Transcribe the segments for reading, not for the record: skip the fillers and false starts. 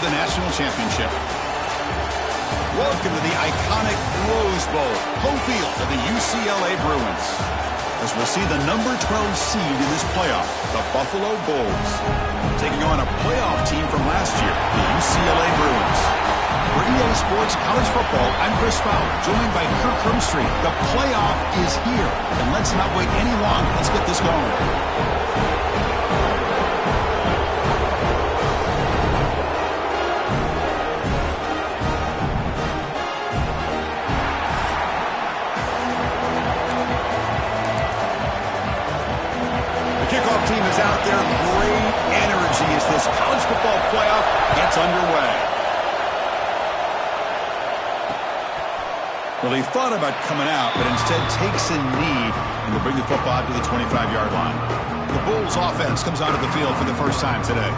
the national championship. Welcome to the iconic Rose Bowl, home field of the UCLA Bruins, as we'll see the number 12 seed in this playoff, the Buffalo Bulls, taking on a playoff team from last year, the UCLA Bruins. For EA Sports College Football, I'm Chris Fowler, joined by Kirk Hermstreet. The playoff is here, and let's not wait any longer. Let's get this going. Kickoff team is out there. Great energy as this college football playoff gets underway. Well, he thought about coming out, but instead takes a knee and will bring the football out to the 25-yard line. The Bulls offense comes onto the field for the first time today.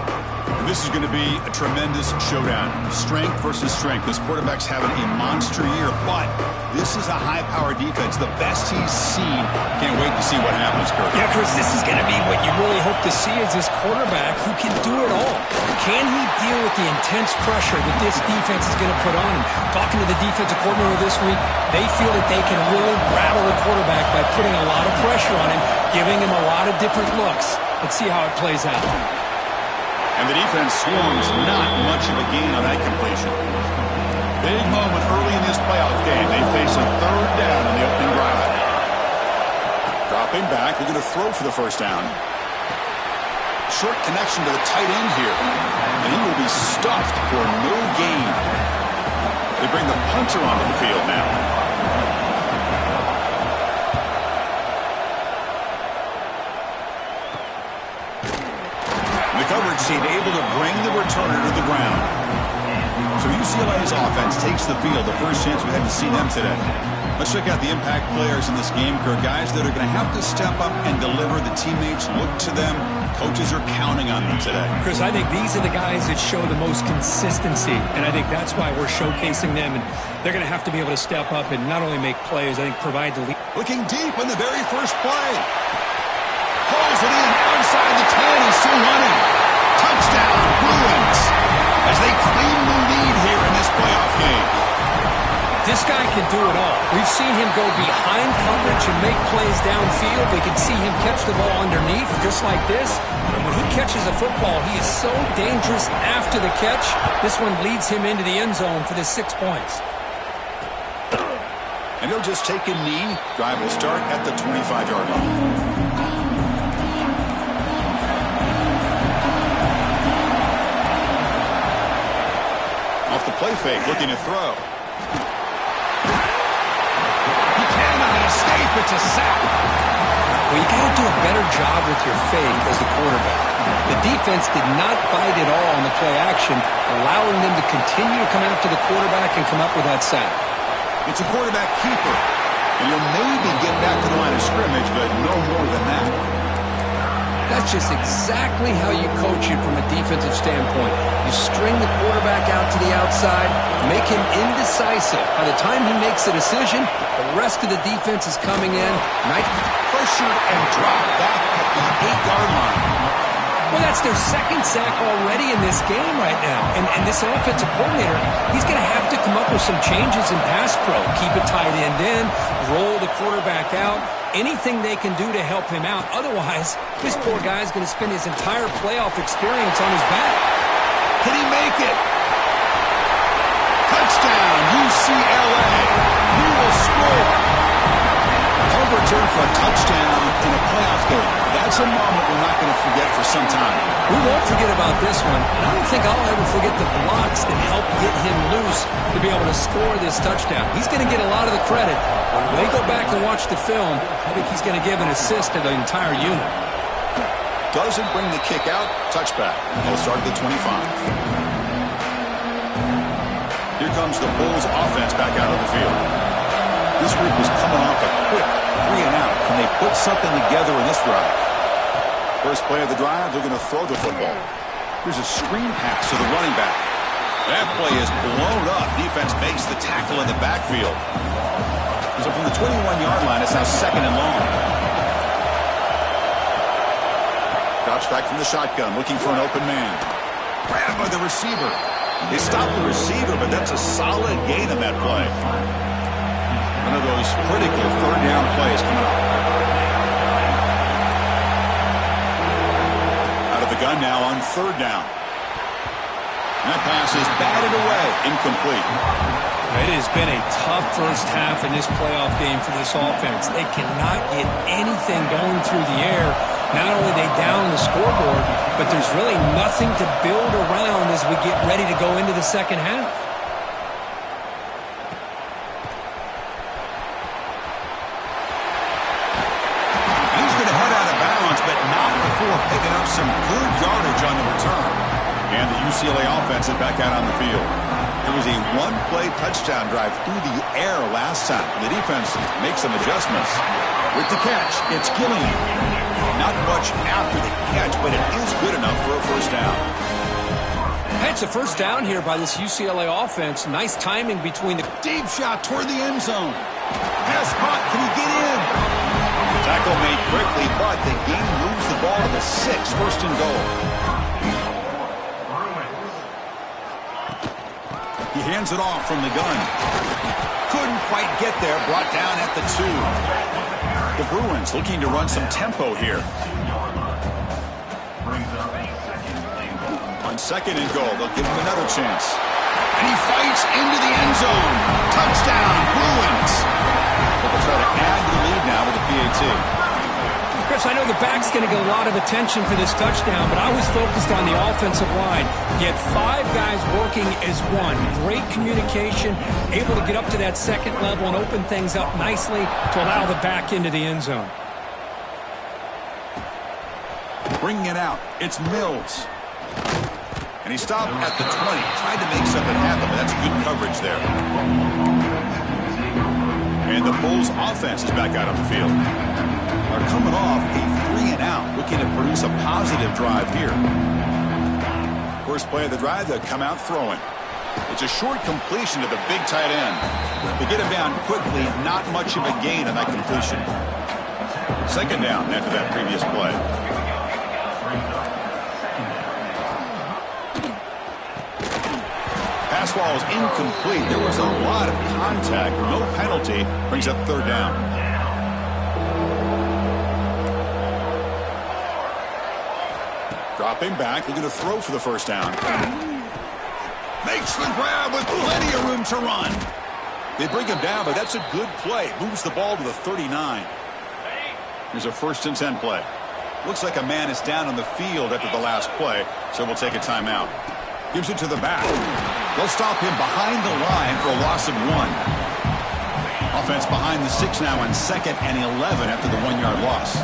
And this is going to be a tremendous showdown. Strength versus strength. This quarterback's having a monster year, but this is a high-powered defense, the best he's seen. Can't wait to see what happens, Kurt. Yeah, Chris, this is going to be what you really hope to see is this quarterback who can do it all. Can he deal with the intense pressure that this defense is going to put on him? Talking to the defensive coordinator this week, they feel that they can really rattle the quarterback by putting a lot of pressure on him, giving him a lot of different looks. Let's see how it plays out. And the defense swarms not much of a gain on that completion. Big moment early in this playoff game. They face a third down on the opening drive. Dropping back. They're going to throw for the first down. Short connection to the tight end here. And he will be stuffed for no gain. They bring the punter onto the field now. The coverage team able to bring the returner to the ground. So UCLA's offense takes the field. The first chance we had to see them today. Let's check out the impact players in this game, Kirk. Guys that are going to have to step up and deliver. The teammates look to them. Coaches are counting on them today. Chris, I think these are the guys that show the most consistency, and I think that's why we're showcasing them. And they're going to have to be able to step up and not only make plays, I think provide the lead. Looking deep in the very first play. Pulls it in outside the 10 and still running. Touchdown, Bruins, as they claim the lead here in this playoff game. This guy can do it all. We've seen him go behind coverage and make plays downfield. We can see him catch the ball underneath just like this. And when he catches a football, he is so dangerous after the catch. This one leads him into the end zone for the 6 points. And he'll just take a knee. Drive will start at the 25-yard line. Off the play fake, looking to throw. He cannot escape. It's a sack. Well, you got to do a better job with your fake as the quarterback. The defense did not bite at all on the play action, allowing them to continue to come after the quarterback and come up with that sack. It's a quarterback keeper. And you'll maybe get back to the line of scrimmage, but no more than that. That's just exactly how you coach it from a defensive standpoint. You string the quarterback out to the outside, make him indecisive. By the time he makes a decision, the rest of the defense is coming in. Pressured and dropped back at the 8-yard line. Well, that's their second sack already in this game right now. And this offensive coordinator, he's going to have to come up with some changes in pass pro. Keep a tight end in, roll the quarterback out. Anything they can do to help him out. Otherwise, this poor guy's going to spend his entire playoff experience on his back. Can he make it? Touchdown, UCLA. He will score. Punt return for a touchdown in a playoff game. That's a moment we're not going to forget for some time. We won't forget about this one. And I don't think I'll ever forget the blocks that helped get him loose to be able to score this touchdown. He's going to get a lot of the credit. When they go back and watch the film, I think he's going to give an assist to the entire unit. Doesn't bring the kick out. Touchback. They'll start at the 25. Here comes the Bulls offense back out of the field. This group is coming off a quick 3 and out. Can they put something together in this drive? First play of the drive, they're going to throw the football. Here's a screen pass to the running back. That play is blown up. Defense makes the tackle in the backfield. So from the 21-yard line, it's now 2nd and long. Drops back from the shotgun, looking for an open man. Grabbed by the receiver. They stopped the receiver, but that's a solid gain on that play. One of those critical third down plays coming up. Out of the gun now on third down. And that pass is batted away, incomplete. It has been a tough first half in this playoff game for this offense. They cannot get anything going through the air. Not only are they down the scoreboard, but there's really nothing to build around as we get ready to go into the second half. He's going to head out of bounds, but not before picking up some good yardage on the return. And the UCLA offense is back out on the field. It was a one-play touchdown drive through the air last time. The defense makes some adjustments. With the catch, it's Gillian. Not much after the catch, but it is good enough for a first down. It's a first down here by this UCLA offense. Nice timing between the... Deep shot toward the end zone. Pass caught. Can he get in? Tackle made quickly, but the game moves the ball to the 6, first and goal. He hands it off from the gun. Couldn't quite get there. Brought down at the 2. The Bruins looking to run some tempo here. On second and goal, they'll give him another chance. And he fights into the end zone. Touchdown, Bruins. They'll try to add to the lead now with a PAT. Chris, I know the back's going to get a lot of attention for this touchdown, but I was focused on the offensive line. You had 5 guys working as one. Great communication, able to get up to that second level and open things up nicely to allow the back into the end zone. Bringing it out, it's Mills. And he stopped at the 20. Tried to make something happen, but that's good coverage there. And the Bulls offense is back out on the field. Are coming off a 3-and-out, looking to produce a positive drive here. First play of the drive, they'll come out throwing. It's a short completion to the big tight end. They get him down quickly, not much of a gain on that completion. Second down after that previous play. Pass ball is incomplete. There was a lot of contact. No penalty. Brings up third down. Dropping back, looking to throw for the first down. Makes the grab with plenty of room to run. They bring him down, but that's a good play. Moves the ball to the 39. Here's a 1st and 10 play. Looks like a man is down on the field after the last play, so we'll take a timeout. Gives it to the back. They'll stop him behind the line for a loss of 1. Offense behind the 6 now on 2nd and 11 after the 1-yard loss.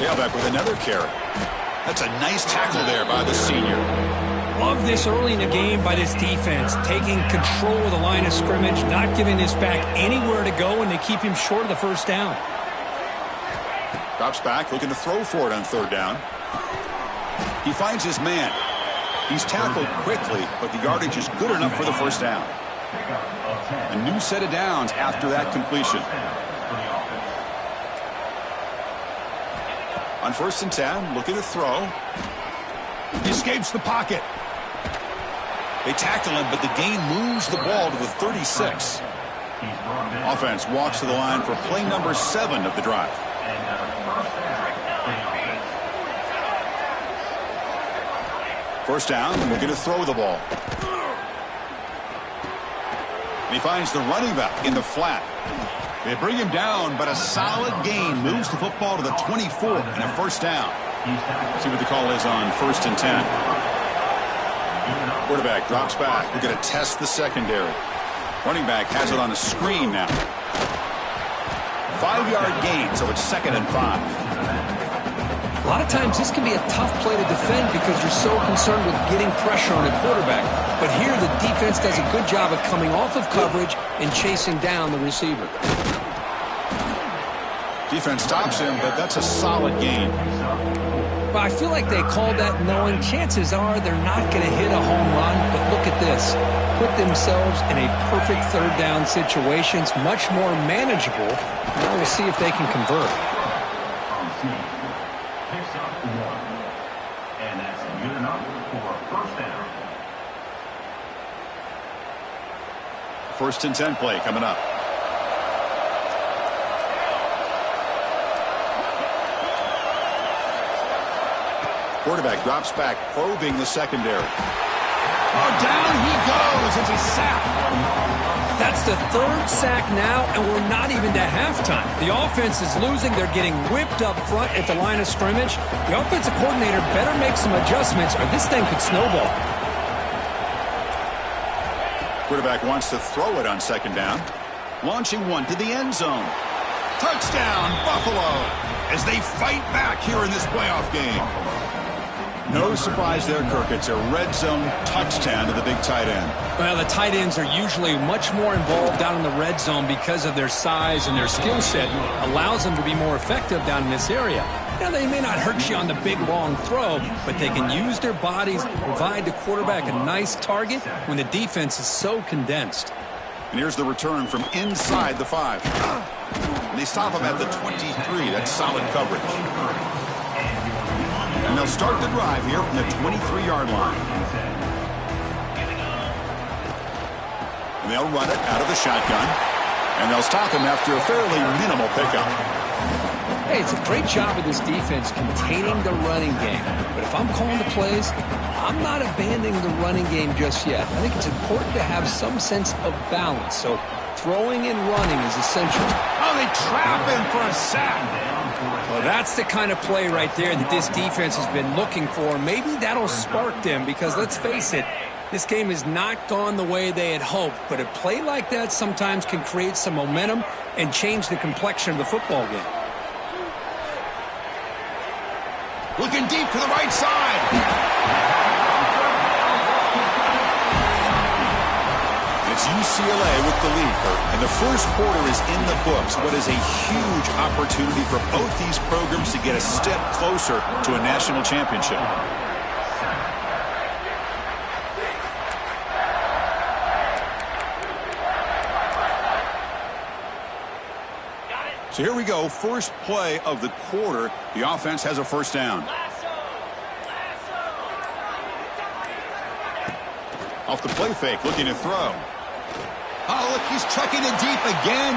Tailback with another carry. That's a nice tackle there by the senior. Love this early in the game by this defense, taking control of the line of scrimmage, not giving this back anywhere to go, and they keep him short of the first down. Drops back, looking to throw for it on third down. He finds his man. He's tackled quickly, but the yardage is good enough for the first down. A new set of downs after that completion. On 1st and 10, looking to throw. He escapes the pocket. They tackle him, but the gain moves the ball to the 36. Offense walks to the line for play number 7 of the drive. First down, looking to throw the ball. And he finds the running back in the flat. They bring him down, but a solid gain moves the football to the 24 and a first down. See what the call is on 1st and 10. Quarterback drops back. We're going to test the secondary. Running back has it on a screen now. 5-yard gain, so it's 2nd and 5. A lot of times this can be a tough play to defend because you're so concerned with getting pressure on a quarterback. But here the defense does a good job of coming off of coverage and chasing down the receiver. Defense stops him, but that's a solid gain. Well, I feel like they called that knowing chances are they're not going to hit a home run. But look at this. Put themselves in a perfect third down situation. It's much more manageable. Now we'll see if they can convert. First and 10 play coming up. Quarterback drops back, probing the secondary. Oh, down he goes. It's a sack. That's the third sack now, and we're not even to halftime. The offense is losing. They're getting whipped up front at the line of scrimmage. The offensive coordinator better make some adjustments, or this thing could snowball. Quarterback wants to throw it on second down. Launching one to the end zone. Touchdown, Buffalo, as they fight back here in this playoff game. No surprise there, Kirk. It's a red zone touchdown to the big tight end. Well, the tight ends are usually much more involved down in the red zone because of their size and their skill set. Allows them to be more effective down in this area. Now, they may not hurt you on the big, long throw, but they can use their bodies to provide the quarterback a nice target when the defense is so condensed. And here's the return from inside the 5. And they stop him at the 23. That's solid coverage. And they'll start the drive here from the 23-yard line. And they'll run it out of the shotgun. And they'll stop him after a fairly minimal pickup. Hey, it's a great job of this defense containing the running game. But if I'm calling the plays, I'm not abandoning the running game just yet. I think it's important to have some sense of balance. So throwing and running is essential. Oh, they trap him for a sack. Well, that's the kind of play right there that this defense has been looking for. Maybe that'll spark them because, let's face it, this game has not gone the way they had hoped. But a play like that sometimes can create some momentum and change the complexion of the football game. Looking deep to the right side. It's UCLA with the lead, and the first quarter is in the books. What is a huge opportunity for both these programs to get a step closer to a national championship. So here we go, first play of the quarter. The offense has a first down. Off the play fake, looking to throw. Oh, look, he's chucking it deep again.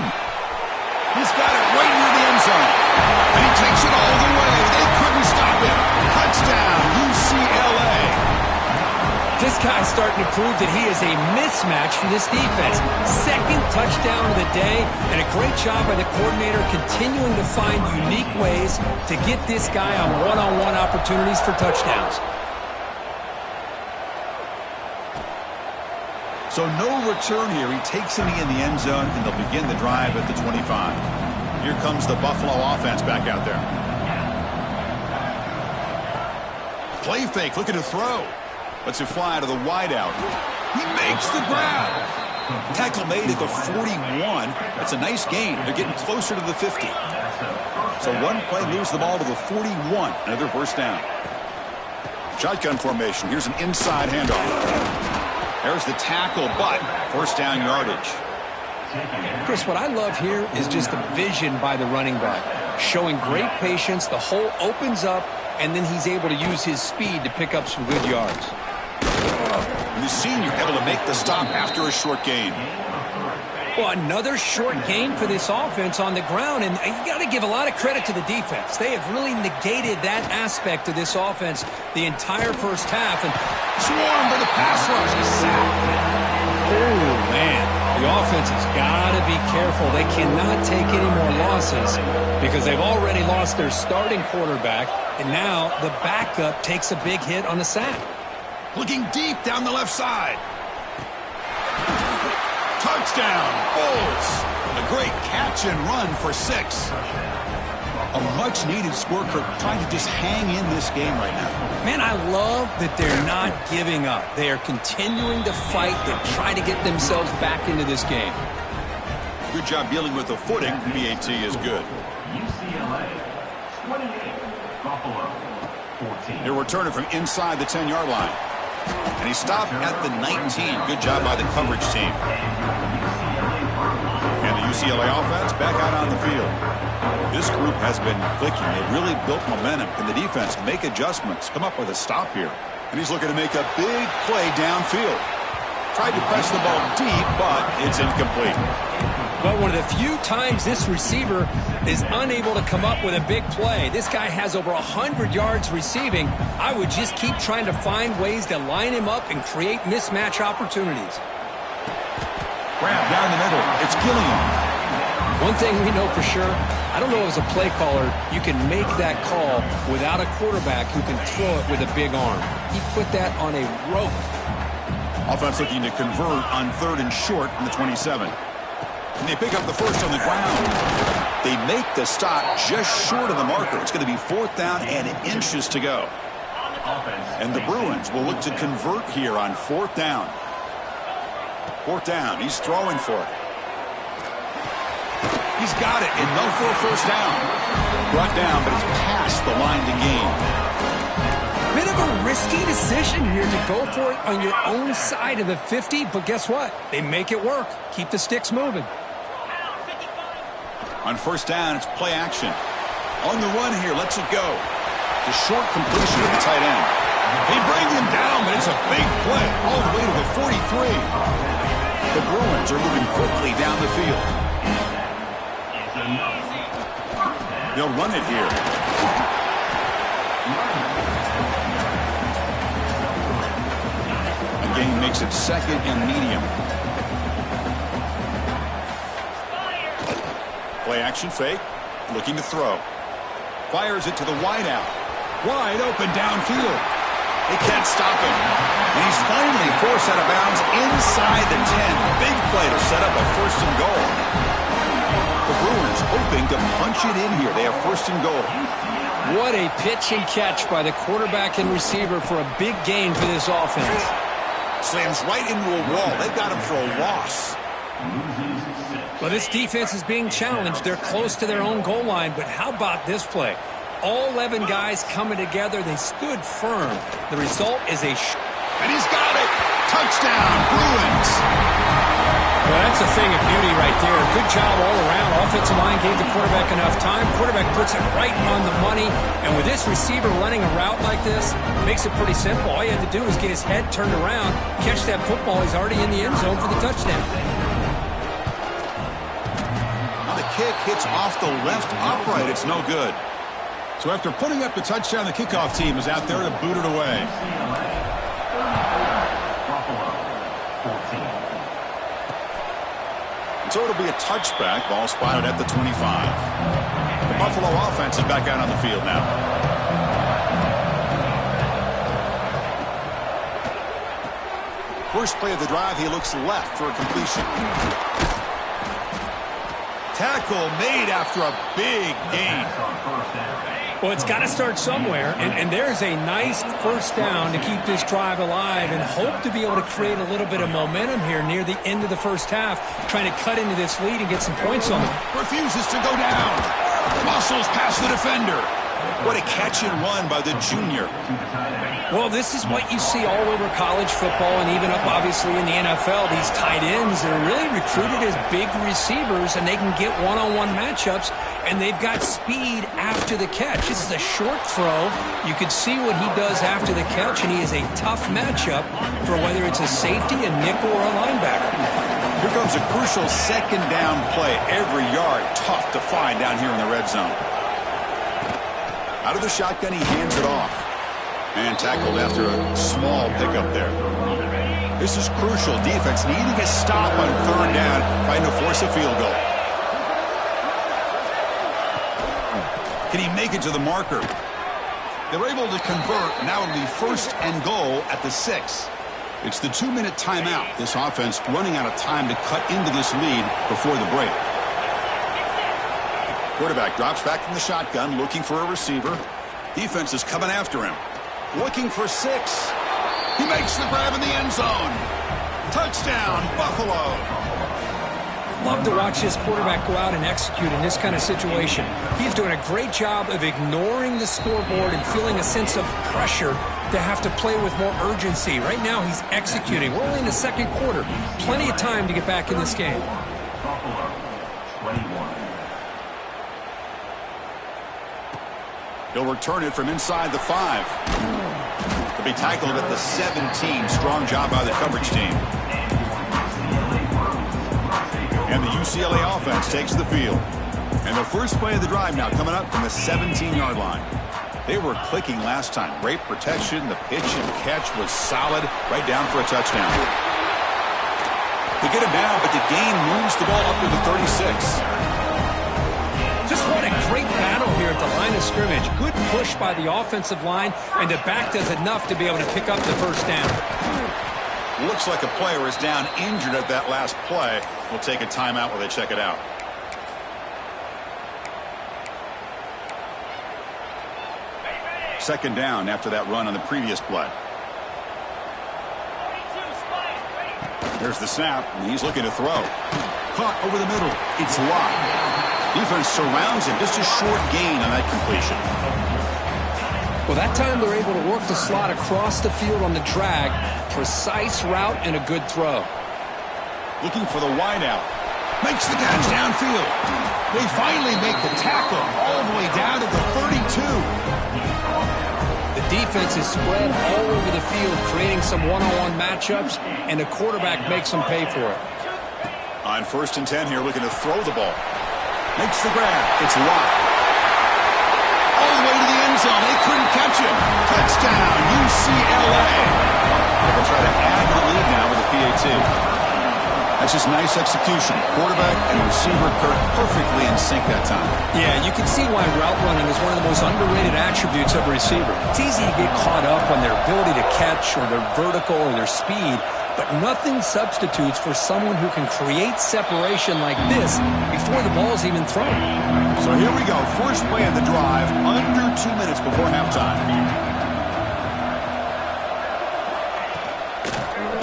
He's got it right near the end zone. And he takes it all the way. They couldn't stop him. Touchdown, UCLA. This guy's starting to prove that he is a mismatch for this defense. Second touchdown of the day, and a great job by the coordinator continuing to find unique ways to get this guy on one-on-one opportunities for touchdowns. So no return here. He takes him in the end zone, and they'll begin the drive at the 25. Here comes the Buffalo offense back out there. Play fake, looking to throw. Lets it fly to the wideout. He makes the grab. Tackle made at the 41. That's a nice gain. They're getting closer to the 50. So one play moves the ball to the 41. Another first down. Shotgun formation. Here's an inside handoff. There's the tackle, but first down yardage. Chris, what I love here is just the vision by the running back. Showing great patience. The hole opens up, and then he's able to use his speed to pick up some good yards. And the senior able to make the stop after a short gain. Well, another short gain for this offense on the ground, and you got to give a lot of credit to the defense. They have really negated that aspect of this offense the entire first half. And swarm for the pass rush. He's sacked. Oh, man. The offense has got to be careful. They cannot take any more losses because they've already lost their starting quarterback, and now the backup takes a big hit on the sack. Looking deep down the left side. Touchdown, Bulls. A great catch and run for 6. A much-needed score, Kirk, trying to just hang in this game right now. Man, I love that they're not giving up. They are continuing to fight. They're trying to get themselves back into this game. Good job dealing with the footing. PAT is good. UCLA 28, Buffalo 14. They're returning from inside the 10-yard line. And he stopped at the 19. Good job by the coverage team. And the UCLA offense back out on the field. This group has been clicking. They've really built momentum. Can the defense make adjustments, come up with a stop here? And he's looking to make a big play downfield. Tried to press the ball deep, but it's incomplete. Well, one of the few times this receiver is unable to come up with a big play. This guy has over 100 yards receiving. I would just keep trying to find ways to line him up and create mismatch opportunities. Grab down the middle. It's Gilliam. One thing we know for sure, I don't know as a play caller, you can make that call without a quarterback who can throw it with a big arm. He put that on a rope. Offense looking to convert on 3rd and short from the 27. And they pick up the first on the ground. They make the stop just short of the marker. It's going to be 4th down and inches to go. And the Bruins will look to convert here on 4th down. 4th down. He's throwing for it. He's got it. Enough for a first down. Brought down, but it's past the line to gain. Bit of a risky decision here to go for it on your own side of the 50, but guess what? They make it work. Keep the sticks moving. On 1st down, it's play action. On the run here, lets it go. The short completion of the tight end. They bring him down, but it's a big play all the way to the 43. The Bruins are moving quickly down the field. They'll run it here. A gain makes it 2nd and medium. Play action fake. Looking to throw. Fires it to the wideout. Wide open downfield. They can't stop him. And he's finally forced out of bounds inside the 10. Big play to set up a 1st and goal. The Bruins hoping to punch it in here. They have 1st and goal. What a pitch and catch by the quarterback and receiver for a big gain for this offense. Slams right into a wall. They've got him for a loss. Well, this defense is being challenged. They're close to their own goal line, but how about this play? All 11 guys coming together. They stood firm. The result is and he's got it. Touchdown, Bruins. Well, that's a thing of beauty right there. Good job all around. Offensive line gave the quarterback enough time. Quarterback puts it right on the money. And with this receiver running a route like this, makes it pretty simple. All you have to do is get his head turned around, catch that football. He's already in the end zone for the touchdown. Now the kick hits off the left upright. It's no good. So after putting up the touchdown, the kickoff team is out there to boot it away. So it'll be a touchback. Ball spotted at the 25. The Buffalo offense is back out on the field now. First play of the drive, he looks left for a completion. Tackle made after a big gain. Well, it's got to start somewhere, and there's a nice 1st down to keep this drive alive and hope to be able to create a little bit of momentum here near the end of the 1st half, trying to cut into this lead and get some points on them. Refuses to go down. Muscles past the defender. What a catch and run by the junior. Well, this is what you see all over college football and even up, obviously, in the NFL. These tight ends are really recruited as big receivers, and they can get one-on-one matchups, and they've got speed after the catch. This is a short throw. You can see what he does after the catch, and he is a tough matchup for whether it's a safety, a nickel, or a linebacker. Here comes a crucial 2nd down play. Every yard tough to find down here in the red zone. Out of the shotgun, he hands it off. And tackled after a small pickup there. This is crucial. Defense needing a stop on 3rd down, trying to force a field goal. Can he make it to the marker? They're able to convert. Now it'll be 1st and goal at the 6. It's the 2-minute timeout. This offense running out of time to cut into this lead before the break. Quarterback drops back from the shotgun, looking for a receiver. Defense is coming after him. Looking for 6. He makes the grab in the end zone. Touchdown, Buffalo. Love to watch this quarterback go out and execute in this kind of situation. He's doing a great job of ignoring the scoreboard and feeling a sense of pressure to have to play with more urgency. Right now, he's executing. We're only in the 2nd quarter. Plenty of time to get back in this game. Buffalo, 21. He'll return it from inside the 5. The He'll be tackled at the 17. Strong job by the coverage team. And the UCLA offense takes the field. And the first play of the drive now coming up from the 17-yard line. They were clicking last time. Great protection. The pitch and catch was solid. Right down for a touchdown. They get him down, but the gain moves the ball up to the 36. Just what a great battle here at the line of scrimmage. Good push by the offensive line, and the back does enough to be able to pick up the first down. Looks like a player is down injured at that last play. We'll take a timeout while they check it out. Second down after that run on the previous play. There's the snap, and he's looking to throw. Caught over the middle. It's locked. Defense surrounds him. Just a short gain on that completion. Well, that time they're able to work the slot across the field on the drag. Precise route and a good throw. Looking for the wideout. Makes the catch downfield. They finally make the tackle all the way down to the 32. The defense is spread all over the field, creating some one-on-one matchups, and the quarterback makes them pay for it. On 1st and 10 here, looking to throw the ball. Makes the grab. It's locked. All the way to the end zone. They couldn't catch him. Touchdown, UCLA. They'll try to add the lead now with a PAT. That's just nice execution. Quarterback and receiver Kirk perfectly in sync that time. Yeah, you can see why route running is one of the most underrated attributes of a receiver. It's easy to get caught up on their ability to catch or their vertical or their speed, but nothing substitutes for someone who can create separation like this before the ball's even thrown. So here we go. First play of the drive, under 2 minutes before halftime.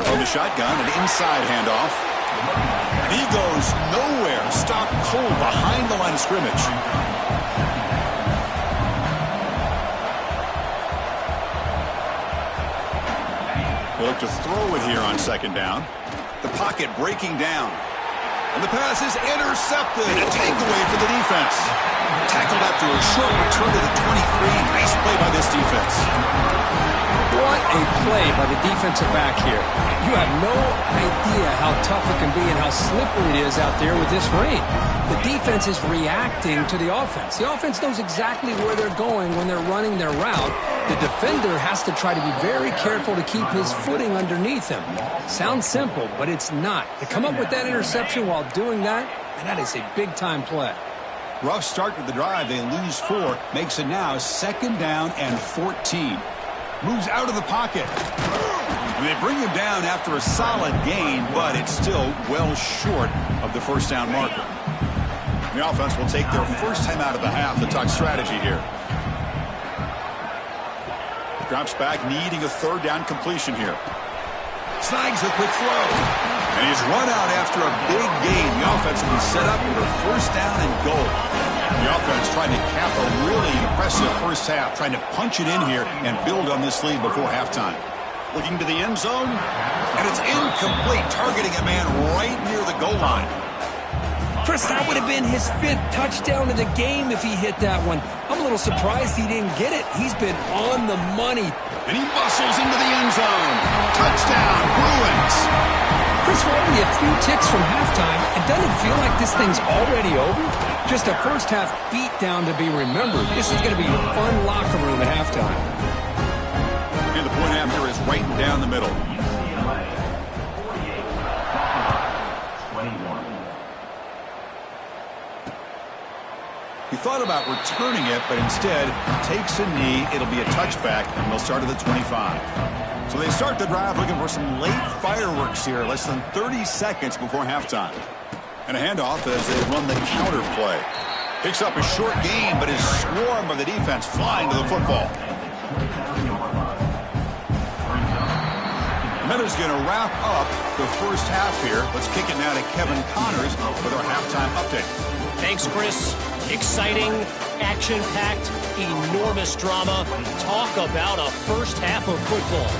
From the shotgun, an inside handoff. And he goes nowhere. Stopped cold behind the line of scrimmage. They look to throw it here on second down. The pocket breaking down. And the pass is intercepted. A takeaway for the defense. Tackled after a short return to the 23. Nice play by this defense. What a play by the defensive back here. You have no idea how tough it can be and how slippery it is out there with this rain. The defense is reacting to the offense. The offense knows exactly where they're going when they're running their route. The defender has to try to be very careful to keep his footing underneath him. Sounds simple, but it's not. To come up with that interception while doing that, and that is a big-time play. Rough start to the drive. They lose 4. Makes it now 2nd down and 14. Moves out of the pocket. And they bring him down after a solid gain, but it's still well short of the first down marker. The offense will take their first time out of the half to talk strategy here. Drops back, needing a 3rd down completion here. Snags a quick throw. And he's run out after a big gain. The offense will be set up for 1st down and goal. The offense trying to cap a really impressive first half, trying to punch it in here and build on this lead before halftime. Looking to the end zone, and it's incomplete, targeting a man right near the goal line. Chris, that would have been his 5th touchdown of the game if he hit that one. I'm a little surprised he didn't get it. He's been on the money. And he muscles into the end zone. Touchdown, Bruins. Chris, we're only a few ticks from halftime. It doesn't feel like this thing's already over. Just a first half beatdown to be remembered. This is going to be a fun locker room at halftime. And the point after is right down the middle. UCLA 48, 21. He thought about returning it, but instead takes a knee. It'll be a touchback, and they'll start at the 25. So they start the drive looking for some late fireworks here, less than 30 seconds before halftime. And a handoff as they run the counter play. Picks up a short gain, but is swarmed by the defense, flying to the football. And that is going to wrap up the first half here. Let's kick it now to Kevin Connors with our halftime update. Thanks, Chris. Exciting, action-packed, enormous drama. Talk about a first half of football.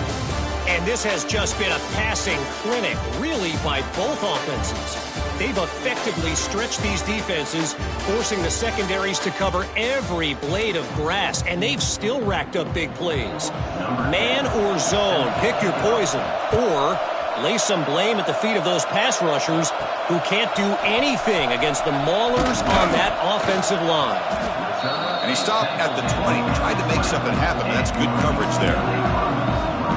And this has just been a passing clinic, really, by both offenses. They've effectively stretched these defenses, forcing the secondaries to cover every blade of grass, and they've still racked up big plays. Man or zone, pick your poison. Or lay some blame at the feet of those pass rushers who can't do anything against the maulers on that offensive line. And he stopped at the 20, tried to make something happen. That's good coverage there.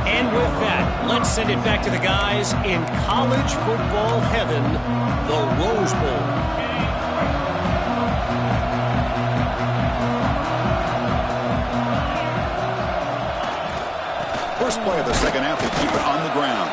And with that, let's send it back to the guys in college football heaven, the Rose Bowl. First play of the second half, they keep it on the ground.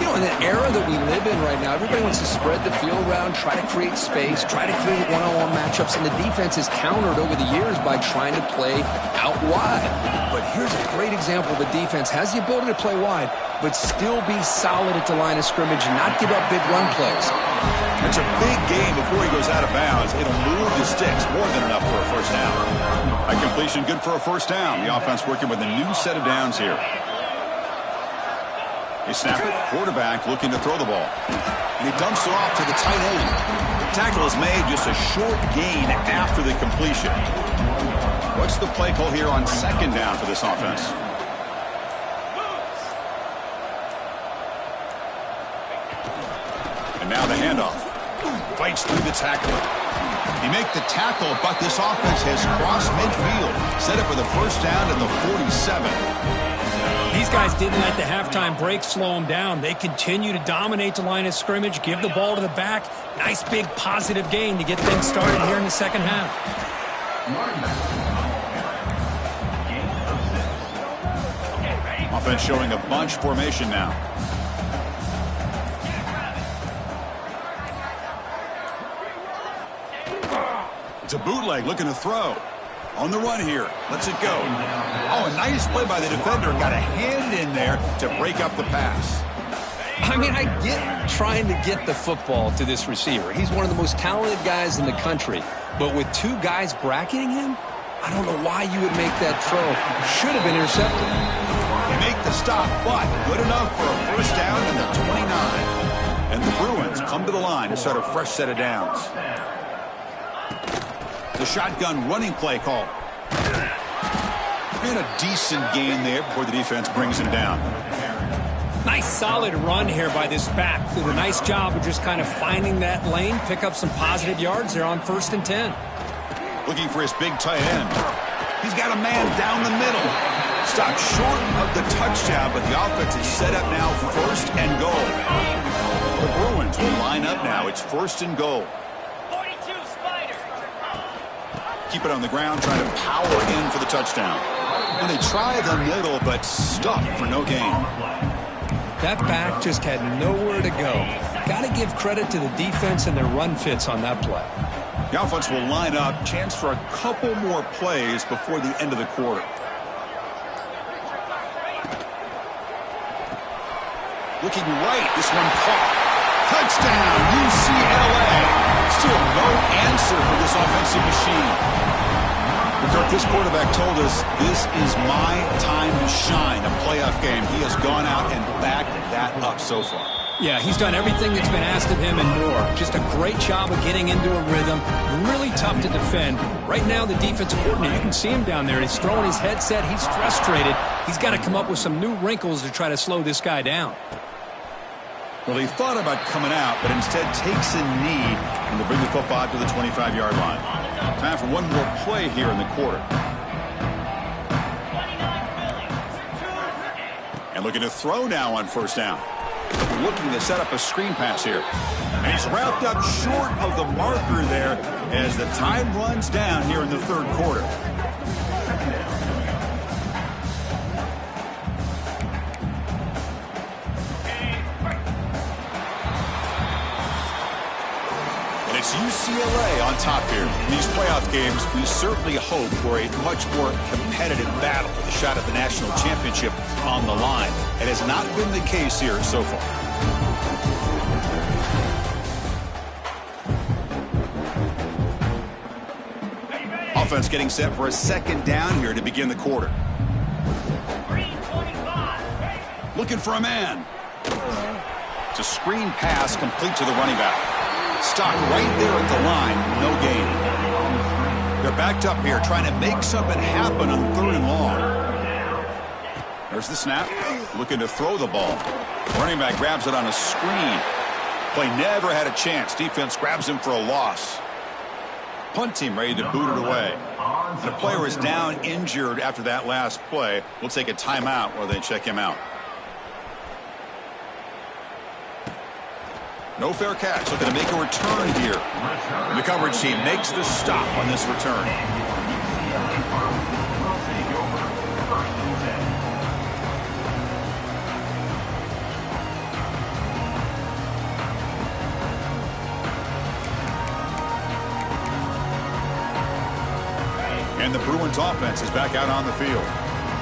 You know, in the era that we live in right now, everybody wants to spread the field around, try to create space, try to create one-on-one matchups, and the defense is countered over the years by trying to play out wide. But here's a great example of the defense has the ability to play wide, but still be solid at the line of scrimmage and not give up big run plays. It's a big game before he goes out of bounds. It'll move the sticks, more than enough for a first down. A completion good for a first down. The offense working with a new set of downs here. They snap it. Quarterback looking to throw the ball. And he dumps it off to the tight end. The tackle is made, just a short gain after the completion. What's the play call here on second down for this offense? And now the handoff. Fights through the tackler. He make the tackle, but this offense has crossed midfield. Set up with a first down at the 47. These guys didn't let the halftime break slow them down. They continue to dominate the line of scrimmage, give the ball to the back. Nice big positive gain to get things started here in the second half. Offense showing a bunch formation now. It's a bootleg looking to throw. On the run here. Lets it go. Oh, a nice play by the defender. Got a hand in there to break up the pass. I mean, I get trying to get the football to this receiver. He's one of the most talented guys in the country. But with two guys bracketing him, I don't know why you would make that throw. Should have been intercepted. They make the stop, but good enough for a first down in the 29. And the Bruins come to the line to start a fresh set of downs. The shotgun running play call. And a decent gain there before the defense brings him down. Nice solid run here by this back. Did a nice job of just kind of finding that lane, pick up some positive yards there on 1st and 10. Looking for his big tight end. He's got a man down the middle. Stopped short of the touchdown, but the offense is set up now for 1st and goal. The Bruins will line up now. It's 1st and goal. Keep it on the ground, trying to power in for the touchdown. And they try the middle, but stuffed for no gain. That back just had nowhere to go. Got to give credit to the defense and their run fits on that play. The offense will line up. Chance for a couple more plays before the end of the quarter. Looking right, this one caught. Touchdown, UCLA. Still no answer for this offensive machine. Kirk, this quarterback told us this is my time to shine, a playoff game. He has gone out and backed that up so far. Yeah, he's done everything that's been asked of him and more. Just a great job of getting into a rhythm. Really tough to defend. Right now, the defensive coordinator, you can see him down there. He's throwing his headset. He's frustrated. He's got to come up with some new wrinkles to try to slow this guy down. Well, he thought about coming out, but instead takes a knee and to bring the football to the 25-yard line. Time for one more play here in the quarter. And looking to throw now on 1st down. Looking to set up a screen pass here. And he's wrapped up short of the marker there as the time runs down here in the 3rd quarter. It's UCLA on top here. In these playoff games, we certainly hope for a much more competitive battle with a shot at the national championship on the line. It has not been the case here so far. Offense getting set for a 2nd down here to begin the quarter. Looking for a man. It's a screen pass complete to the running back. Stopped right there at the line, no gain. They're backed up here trying to make something happen on 3rd and long. There's the snap. Looking to throw the ball. Running back grabs it on a screen. Play never had a chance. Defense grabs him for a loss. Punt team ready to boot it away. The player is down injured after that last play. We'll take a timeout while they check him out. No fair catch. Looking to make a return here. The coverage team makes the stop on this return. And the Bruins offense is back out on the field.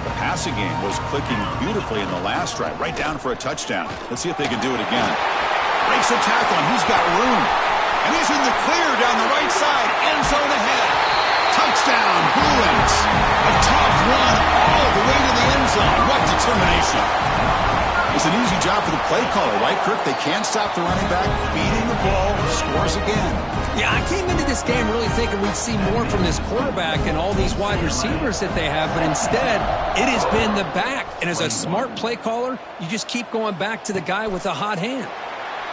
The passing game was clicking beautifully in the last drive, right down for a touchdown. Let's see if they can do it again. Breaks a tackle, and he's got room. And he's in the clear down the right side. End zone ahead. Touchdown, Bruins. A tough run all the way to the end zone. What determination. It's an easy job for the play caller, right, Kirk? They can't stop the running back. Feeding the ball. Scores again. Yeah, I came into this game really thinking we'd see more from this quarterback and all these wide receivers that they have, but instead, it has been the back. And as a smart play caller, you just keep going back to the guy with the hot hand.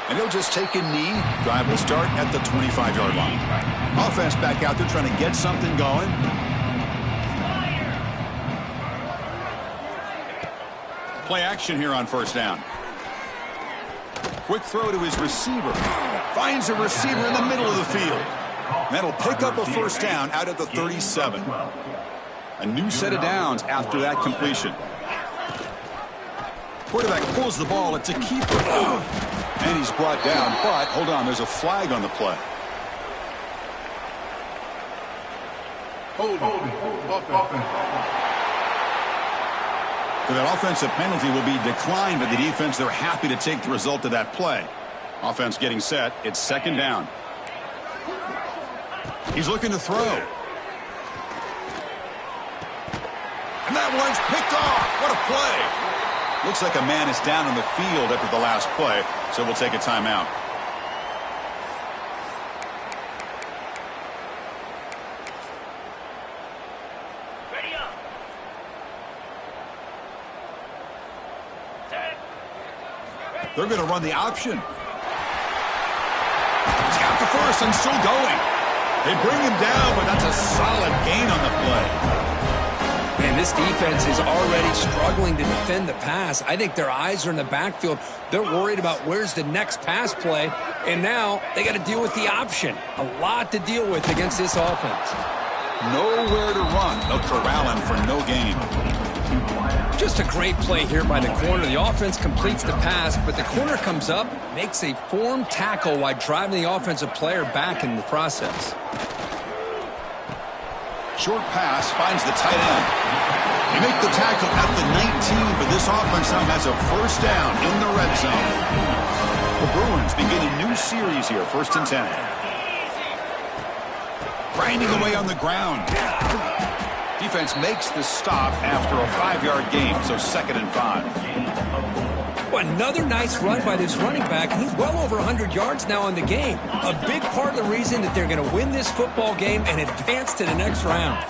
And he'll just take a knee. Drive will start at the 25-yard line. Offense back out there trying to get something going. Play action here on first down. Quick throw to his receiver. Finds a receiver in the middle of the field. And that'll pick up a first down out at the 37. A new set of downs after that completion. Quarterback pulls the ball. It's a keeper. And he's brought down. But, hold on, there's a flag on the play. So that offensive penalty will be declined by the defense. They're happy to take the result of that play. Offense getting set. It's second down. He's looking to throw. And that one's picked off. What a play. Looks like a man is down on the field after the last play, so we'll take a timeout. Ready up. Set. They're going to run the option. He's got the first and still going. They bring him down, but that's a solid gain on the play. Man, this defense is already struggling to defend the pass. I think their eyes are in the backfield. They're worried about where's the next pass play, and now they got to deal with the option. A lot to deal with against this offense. Nowhere to run. They'll corral him for no gain. Just a great play here by the corner. The offense completes the pass, but the corner comes up, makes a form tackle while driving the offensive player back in the process. Short pass finds the tight end. They make the tackle at the 19, but this offense now has a first down in the red zone. The Bruins begin a new series here, 1st and 10. Grinding away on the ground. Defense makes the stop after a 5-yard gain, so 2nd and 5. Well, another nice run by this running back. He's well over 100 yards now in the game. A big part of the reason that they're going to win this football game and advance to the next round.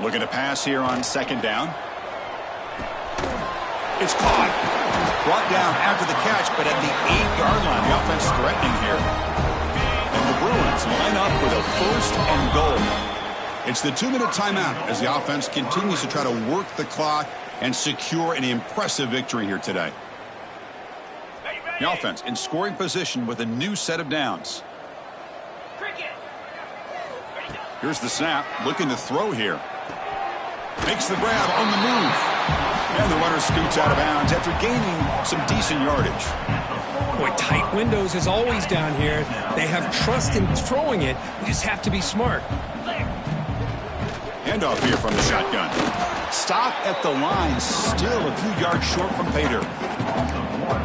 Looking to pass here on 2nd down. It's caught. Brought down after the catch, but at the 8-yard line, the offense threatening here. And the Bruins line up with a 1st and goal. It's the 2-minute timeout as the offense continues to try to work the clock and secure an impressive victory here today. The offense in scoring position with a new set of downs. Here's the snap, looking to throw here. Makes the grab on the move. And the runner scoots out of bounds after gaining some decent yardage. Boy, tight windows is always down here. They have trust in throwing it. You just have to be smart. Handoff here from the shotgun. Stop at the line, still a few yards short from pay dirt.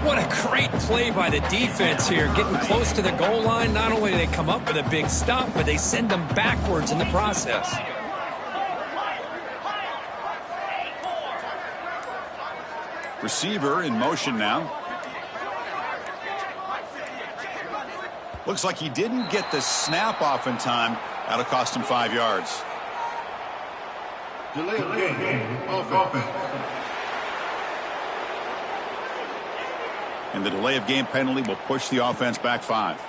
What a great play by the defense here. Getting close to the goal line, not only do they come up with a big stop, but they send them backwards in the process. Receiver in motion now. Looks like he didn't get the snap off in time. That'll cost him 5 yards. Delay of game. Offense. And the delay of game penalty will push the offense back 5.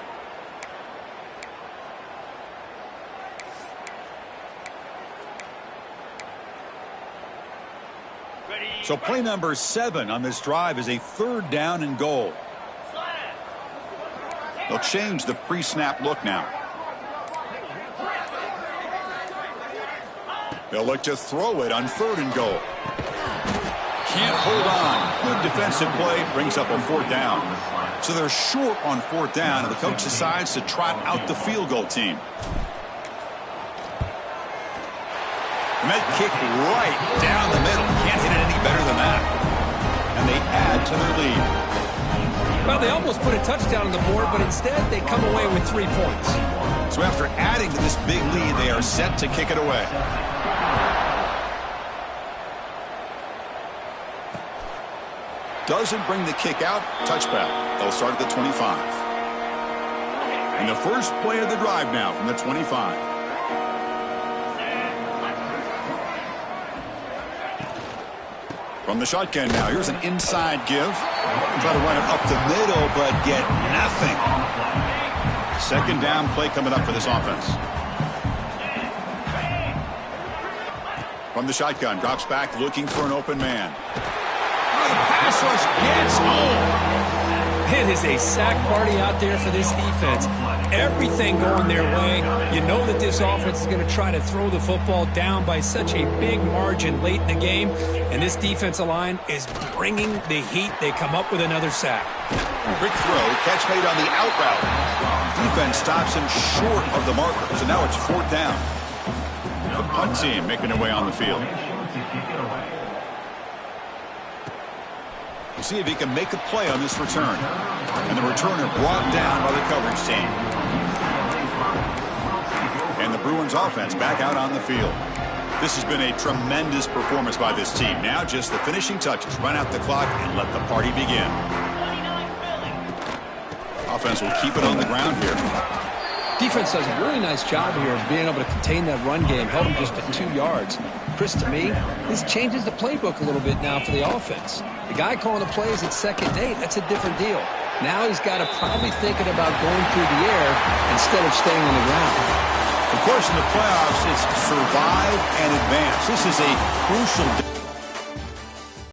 So play number 7 on this drive is a 3rd down and goal. They'll change the pre-snap look now. They'll look to throw it on 3rd and goal. Can't hold on. Good defensive play brings up a 4th down. So they're short on 4th down, and the coach decides to trot out the field goal team. And that kick right down the middle. Can't hit it any better than that. And they add to their lead. Well, they almost put a touchdown on the board, but instead they come away with 3 points. So after adding to this big lead, they are set to kick it away. Doesn't bring the kick out. Touchback. They'll start at the 25. And the first play of the drive now from the 25. From the shotgun now. Here's an inside give. Try to run it up the middle, but get nothing. 2nd down play coming up for this offense. From the shotgun. Drops back looking for an open man. The pass rush gets home. It is a sack party out there for this defense. Everything going their way. You know that this offense is going to try to throw the football down by such a big margin late in the game. And this defensive line is bringing the heat. They come up with another sack. Quick throw. Catch made on the out route. Defense stops him short of the marker. So now it's 4th down. The punt team making their way on the field. We'll see if he can make a play on this return. And the returner brought down by the coverage team. And the Bruins offense back out on the field. This has been a tremendous performance by this team. Now just the finishing touches. Run out the clock and let the party begin. Offense will keep it on the ground here. Defense does a really nice job here of being able to contain that run game. Held him just at 2 yards. Chris, to me, this changes the playbook a little bit now for the offense. The guy calling the plays at 2nd and 8, that's a different deal. Now he's got to probably thinking about going through the air instead of staying on the ground. Of course, in the playoffs, it's survive and advance. This is a crucial